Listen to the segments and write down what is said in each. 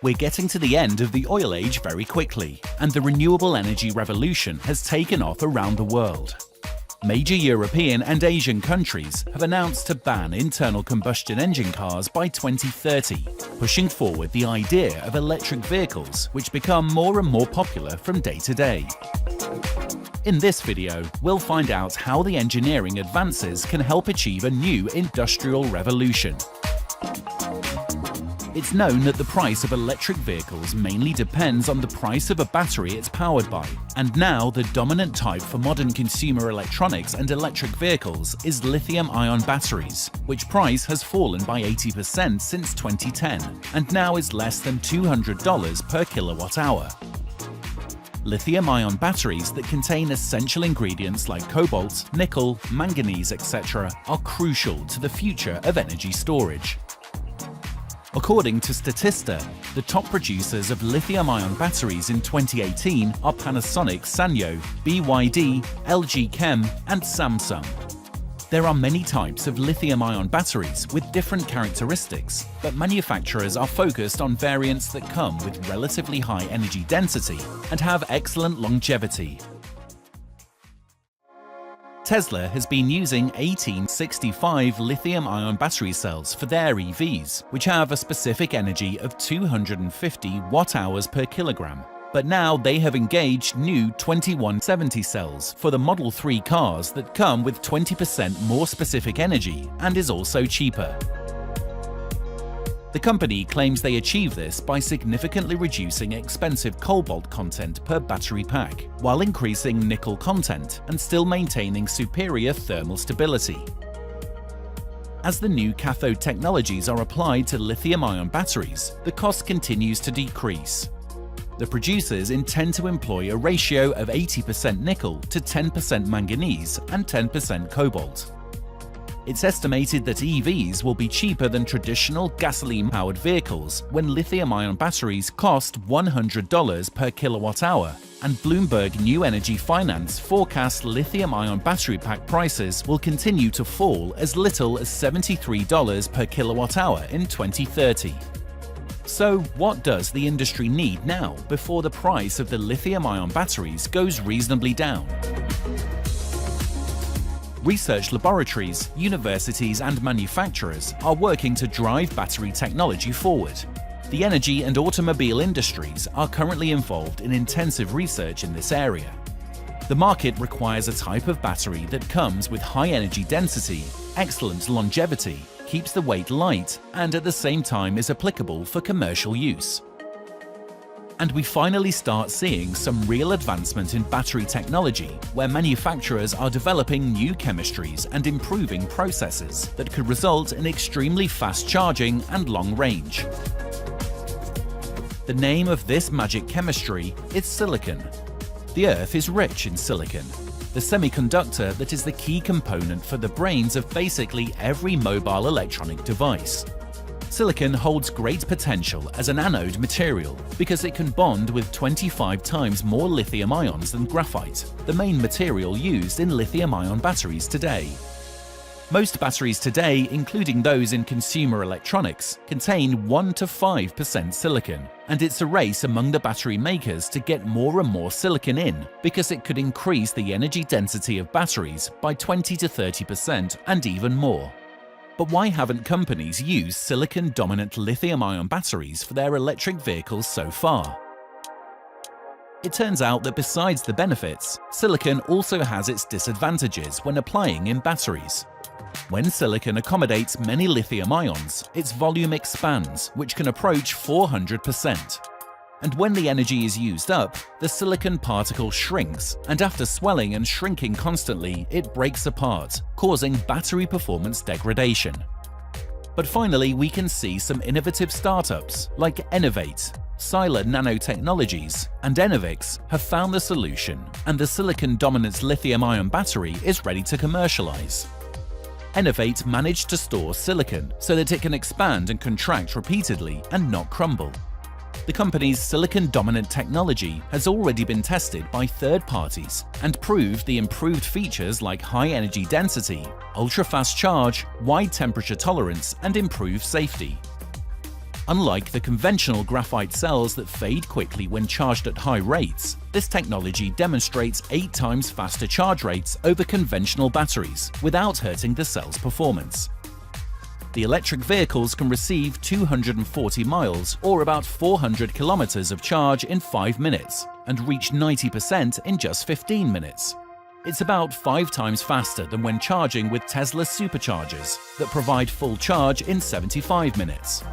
We're getting to the end of the oil age very quickly, and the renewable energy revolution has taken off around the world. Major European and Asian countries have announced to ban internal combustion engine cars by 2030, pushing forward the idea of electric vehicles, which become more and more popular from day to day. In this video, we'll find out how the engineering advances can help achieve a new industrial revolution. It's known that the price of electric vehicles mainly depends on the price of a battery it's powered by, and now the dominant type for modern consumer electronics and electric vehicles is lithium-ion batteries, which price has fallen by 80% since 2010 and now is less than $200 per kilowatt-hour. Lithium-ion batteries that contain essential ingredients like cobalt, nickel, manganese, etc. are crucial to the future of energy storage. According to Statista, the top producers of lithium-ion batteries in 2018 are Panasonic Sanyo, BYD, LG Chem, and Samsung. There are many types of lithium-ion batteries with different characteristics, but manufacturers are focused on variants that come with relatively high energy density and have excellent longevity. Tesla has been using 1865 lithium-ion battery cells for their EVs, which have a specific energy of 250 watt-hours per kilogram. But now they have engaged new 2170 cells for the Model 3 cars that come with 20% more specific energy and is also cheaper. The company claims they achieve this by significantly reducing expensive cobalt content per battery pack, while increasing nickel content and still maintaining superior thermal stability. As the new cathode technologies are applied to lithium-ion batteries, the cost continues to decrease. The producers intend to employ a ratio of 80% nickel to 10% manganese and 10% cobalt. It's estimated that EVs will be cheaper than traditional gasoline-powered vehicles when lithium-ion batteries cost $100 per kilowatt-hour, and Bloomberg New Energy Finance forecasts lithium-ion battery pack prices will continue to fall as little as $73 per kilowatt-hour in 2030. So what does the industry need now before the price of the lithium-ion batteries goes reasonably down? Research laboratories, universities and manufacturers are working to drive battery technology forward. The energy and automobile industries are currently involved in intensive research in this area. The market requires a type of battery that comes with high energy density, excellent longevity, keeps the weight light, and at the same time is applicable for commercial use. And we finally start seeing some real advancement in battery technology, where manufacturers are developing new chemistries and improving processes that could result in extremely fast charging and long range. The name of this magic chemistry is silicon. The Earth is rich in silicon, the semiconductor that is the key component for the brains of basically every mobile electronic device. Silicon holds great potential as an anode material because it can bond with 25 times more lithium ions than graphite, the main material used in lithium-ion batteries today. Most batteries today, including those in consumer electronics, contain 1 to 5% silicon, and it's a race among the battery makers to get more and more silicon in because it could increase the energy density of batteries by 20 to 30% and even more. But why haven't companies used silicon-dominant lithium-ion batteries for their electric vehicles so far? It turns out that besides the benefits, silicon also has its disadvantages when applying in batteries. When silicon accommodates many lithium ions, its volume expands, which can approach 400%. And when the energy is used up, the silicon particle shrinks, and after swelling and shrinking constantly, it breaks apart, causing battery performance degradation. But finally, we can see some innovative startups like Enovate, Sila Nanotechnologies, and Enovix have found the solution, and the silicon-dominant lithium-ion battery is ready to commercialize. Enovate managed to store silicon so that it can expand and contract repeatedly and not crumble. The company's silicon-dominant technology has already been tested by third parties and proved the improved features like high energy density, ultra-fast charge, wide temperature tolerance, and improved safety. Unlike the conventional graphite cells that fade quickly when charged at high rates, this technology demonstrates 8 times faster charge rates over conventional batteries without hurting the cell's performance. The electric vehicles can receive 240 miles or about 400 kilometers of charge in 5 minutes and reach 90% in just 15 minutes. It's about 5 times faster than when charging with Tesla superchargers that provide full charge in 75 minutes.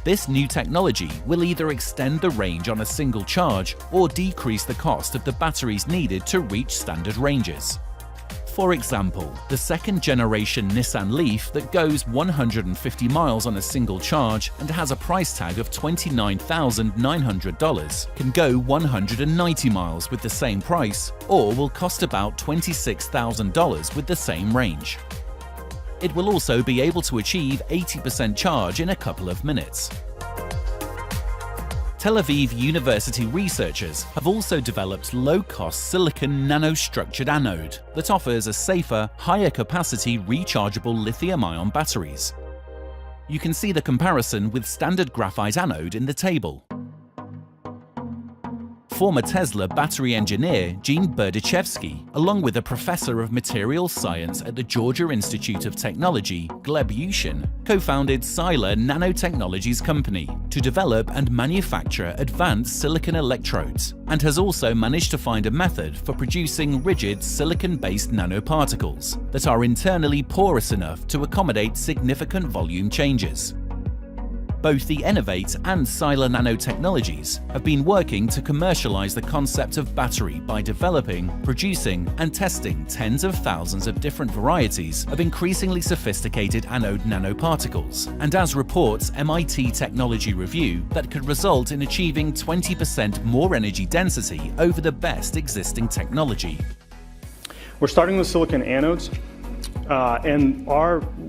This new technology will either extend the range on a single charge or decrease the cost of the batteries needed to reach standard ranges. For example, the second-generation Nissan Leaf that goes 150 miles on a single charge and has a price tag of $29,900 can go 190 miles with the same price, or will cost about $26,000 with the same range. It will also be able to achieve 80% charge in a couple of minutes. Tel Aviv University researchers have also developed low-cost silicon nanostructured anode that offers a safer, higher-capacity rechargeable lithium-ion batteries. You can see the comparison with standard graphite anode in the table. Former Tesla battery engineer Gene Berdichevsky, along with a professor of materials science at the Georgia Institute of Technology, Gleb Yushin, co-founded Sila Nanotechnologies Company to develop and manufacture advanced silicon electrodes, and has also managed to find a method for producing rigid silicon-based nanoparticles that are internally porous enough to accommodate significant volume changes. Both the Innovate and Sila Nanotechnologies have been working to commercialize the concept of battery by developing, producing, and testing tens of thousands of different varieties of increasingly sophisticated anode nanoparticles, and as reports MIT Technology Review, that could result in achieving 20% more energy density over the best existing technology. We're starting with silicon anodes, and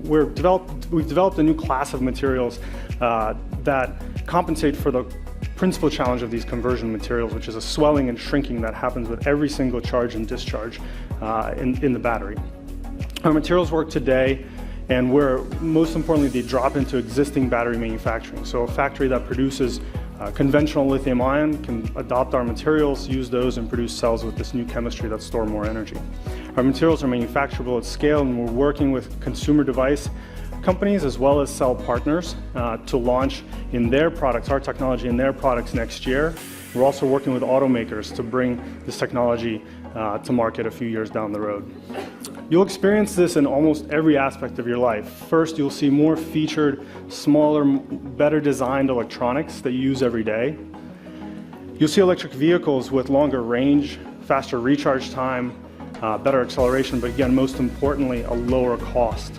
we've developed a new class of materials that compensate for the principal challenge of these conversion materials, which is a swelling and shrinking that happens with every single charge and discharge in the battery. Our materials work today, and most importantly, they drop into existing battery manufacturing. So a factory that produces conventional lithium ion can adopt our materials, use those, and produce cells with this new chemistry that store more energy. Our materials are manufacturable at scale, and we're working with consumer device companies as well as cell partners to launch in their products, our technology in their products next year. We're also working with automakers to bring this technology to market a few years down the road. You'll experience this in almost every aspect of your life. First, you'll see more featured, smaller, better designed electronics that you use every day. You'll see electric vehicles with longer range, faster recharge time, better acceleration, but again, most importantly, a lower cost.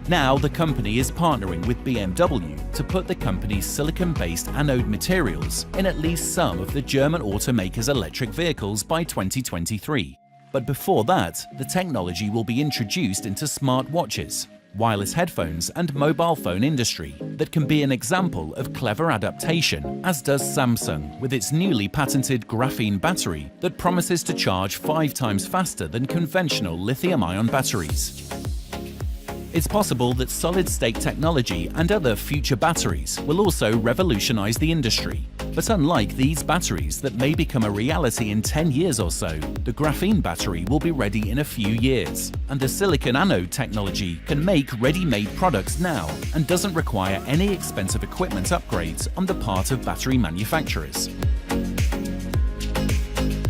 Now the company is partnering with BMW to put the company's silicon-based anode materials in at least some of the German automakers' electric vehicles by 2023. But before that, the technology will be introduced into smart watches, wireless headphones, and mobile phone industry that can be an example of clever adaptation, as does Samsung with its newly patented graphene battery that promises to charge 5 times faster than conventional lithium-ion batteries. It's possible that solid-state technology and other future batteries will also revolutionize the industry. But unlike these batteries that may become a reality in 10 years or so, the graphene battery will be ready in a few years, and the silicon anode technology can make ready-made products now and doesn't require any expensive equipment upgrades on the part of battery manufacturers.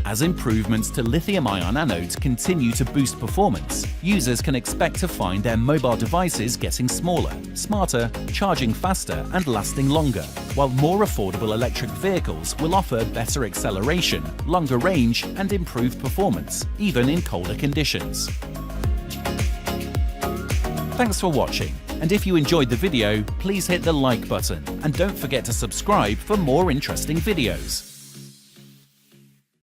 As improvements to lithium-ion anodes continue to boost performance, users can expect to find their mobile devices getting smaller, smarter, charging faster, and lasting longer, while more affordable electric vehicles will offer better acceleration, longer range, and improved performance, even in colder conditions. Thanks for watching, and if you enjoyed the video, please hit the like button, and don't forget to subscribe for more interesting videos.